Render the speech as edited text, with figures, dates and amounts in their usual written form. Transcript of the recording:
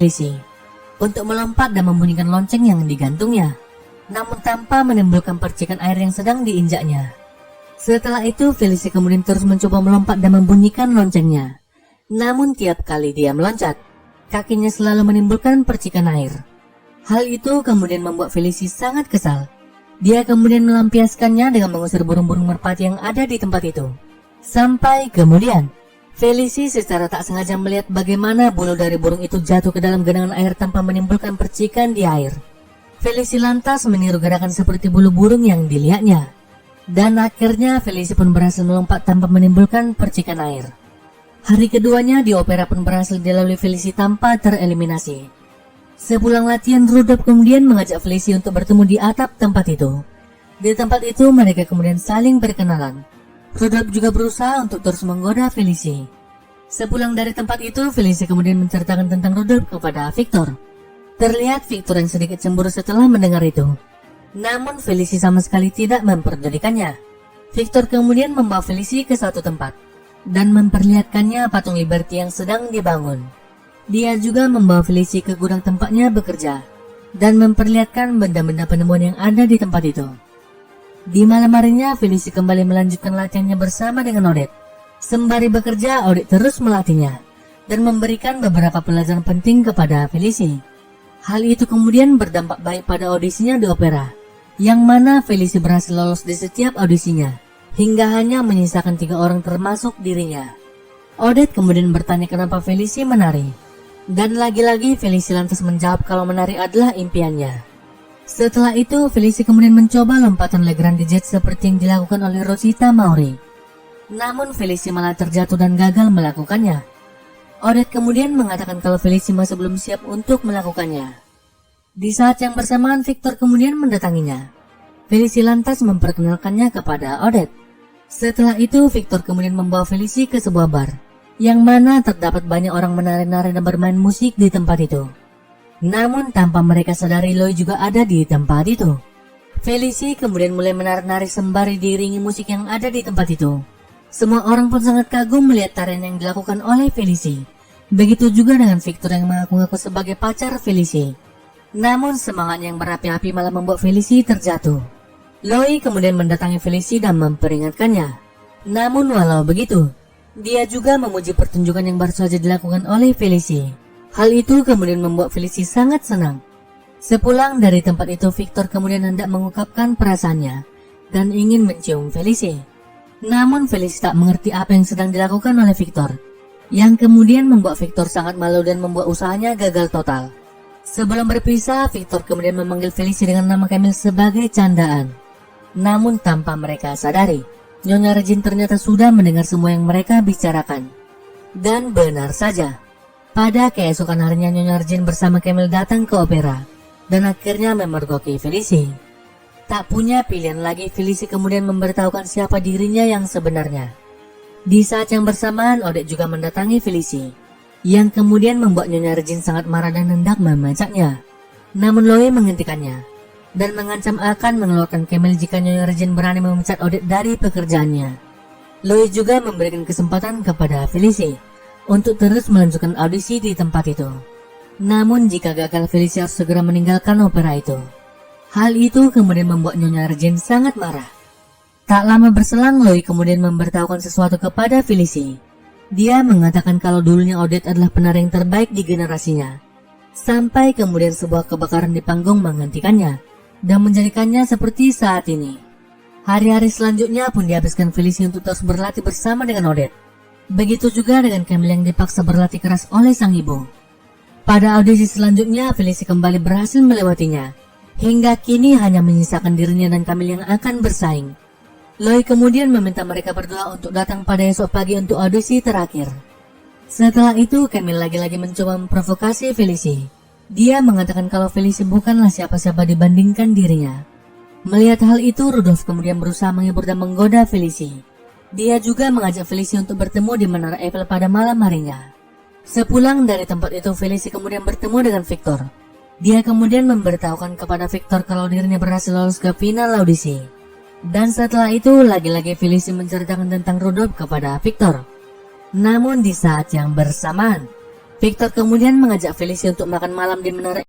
Felici untuk melompat dan membunyikan lonceng yang digantungnya, namun tanpa menimbulkan percikan air yang sedang diinjaknya. Setelah itu Felici kemudian terus mencoba melompat dan membunyikan loncengnya. Namun tiap kali dia meloncat, kakinya selalu menimbulkan percikan air. Hal itu kemudian membuat Felici sangat kesal. Dia kemudian melampiaskannya dengan mengusir burung-burung merpati yang ada di tempat itu. Sampai kemudian Felici secara tak sengaja melihat bagaimana bulu dari burung itu jatuh ke dalam genangan air tanpa menimbulkan percikan di air. Felici lantas meniru gerakan seperti bulu burung yang dilihatnya. Dan akhirnya Felici pun berhasil melompat tanpa menimbulkan percikan air. Hari keduanya di opera pun berhasil dilalui Felici tanpa tereliminasi. Sepulang latihan, Rudolph kemudian mengajak Felici untuk bertemu di atap tempat itu. Di tempat itu mereka kemudian saling berkenalan. Rudolph juga berusaha untuk terus menggoda Felici. Sepulang dari tempat itu, Felici kemudian menceritakan tentang Rudolph kepada Victor. Terlihat Victor yang sedikit cemburu setelah mendengar itu. Namun Felici sama sekali tidak memperdulikannya. Victor kemudian membawa Felici ke suatu tempat dan memperlihatkannya patung Liberty yang sedang dibangun. Dia juga membawa Felici ke gudang tempatnya bekerja dan memperlihatkan benda-benda penemuan yang ada di tempat itu. Di malam harinya, Felici kembali melanjutkan latihannya bersama dengan Odette. Sembari bekerja, Odette terus melatihnya dan memberikan beberapa pelajaran penting kepada Felici. Hal itu kemudian berdampak baik pada audisinya di opera, yang mana Felici berhasil lolos di setiap audisinya, hingga hanya menyisakan 3 orang termasuk dirinya. Odette kemudian bertanya kenapa Felici menari, dan lagi-lagi Felici lantas menjawab kalau menari adalah impiannya. Setelah itu, Felici kemudian mencoba lompatan Legrandi Jet seperti yang dilakukan oleh Rosita Mauri. Namun Felici malah terjatuh dan gagal melakukannya. Odette kemudian mengatakan kalau Felici masih belum siap untuk melakukannya. Di saat yang bersamaan, Victor kemudian mendatanginya. Felici lantas memperkenalkannya kepada Odette. Setelah itu, Victor kemudian membawa Felici ke sebuah bar, yang mana terdapat banyak orang menari-nari dan bermain musik di tempat itu. Namun tanpa mereka sadari, Loy juga ada di tempat itu. Felici kemudian mulai menari-nari sembari diiringi musik yang ada di tempat itu. Semua orang pun sangat kagum melihat tarian yang dilakukan oleh Felici. Begitu juga dengan Victor yang mengaku-ngaku sebagai pacar Felici. Namun semangat yang berapi-api malah membuat Felici terjatuh. Loy kemudian mendatangi Felici dan memperingatkannya. Namun walau begitu, dia juga memuji pertunjukan yang baru saja dilakukan oleh Felici. Hal itu kemudian membuat Felici sangat senang. Sepulang dari tempat itu, Victor kemudian hendak mengungkapkan perasaannya dan ingin mencium Felici. Namun Felici tak mengerti apa yang sedang dilakukan oleh Victor, yang kemudian membuat Victor sangat malu dan membuat usahanya gagal total. Sebelum berpisah, Victor kemudian memanggil Felici dengan nama Camille sebagai candaan. Namun tanpa mereka sadari, Nyonya Regine ternyata sudah mendengar semua yang mereka bicarakan. Dan benar saja, pada keesokan harinya Nyonya Regine bersama Camille datang ke opera dan akhirnya memergoki Felici. Tak punya pilihan lagi, Felici kemudian memberitahukan siapa dirinya yang sebenarnya. Di saat yang bersamaan, Odette juga mendatangi Felici, yang kemudian membuat Nyonya Regine sangat marah dan hendak memecatnya. Namun Loe menghentikannya dan mengancam akan mengeluarkan Camille jika Nyonya Regine berani memecat Odette dari pekerjaannya. Loe juga memberikan kesempatan kepada Felici untuk terus melanjutkan audisi di tempat itu. Namun jika gagal, Felici harus segera meninggalkan opera itu. Hal itu kemudian membuat Nyonya Regine sangat marah. Tak lama berselang, Loe kemudian memberitahukan sesuatu kepada Felici. Dia mengatakan kalau dulunya Odette adalah penari yang terbaik di generasinya. Sampai kemudian sebuah kebakaran di panggung menghentikannya dan menjadikannya seperti saat ini. Hari-hari selanjutnya pun dihabiskan Felici untuk terus berlatih bersama dengan Odette. Begitu juga dengan Camille yang dipaksa berlatih keras oleh sang ibu. Pada audisi selanjutnya, Felici kembali berhasil melewatinya. Hingga kini hanya menyisakan dirinya dan Camille yang akan bersaing. Loe kemudian meminta mereka berdua untuk datang pada esok pagi untuk audisi terakhir. Setelah itu, Camille lagi-lagi mencoba memprovokasi Felici. Dia mengatakan kalau Felici bukanlah siapa-siapa dibandingkan dirinya. Melihat hal itu, Rudolph kemudian berusaha menghibur dan menggoda Felici. Dia juga mengajak Felici untuk bertemu di Menara Eiffel pada malam harinya. Sepulang dari tempat itu, Felici kemudian bertemu dengan Victor. Dia kemudian memberitahukan kepada Victor kalau dirinya berhasil lolos ke final audisi. Dan setelah itu, lagi-lagi Felici menceritakan tentang Rudolph kepada Victor. Namun di saat yang bersamaan, Victor kemudian mengajak Felicia untuk makan malam di menara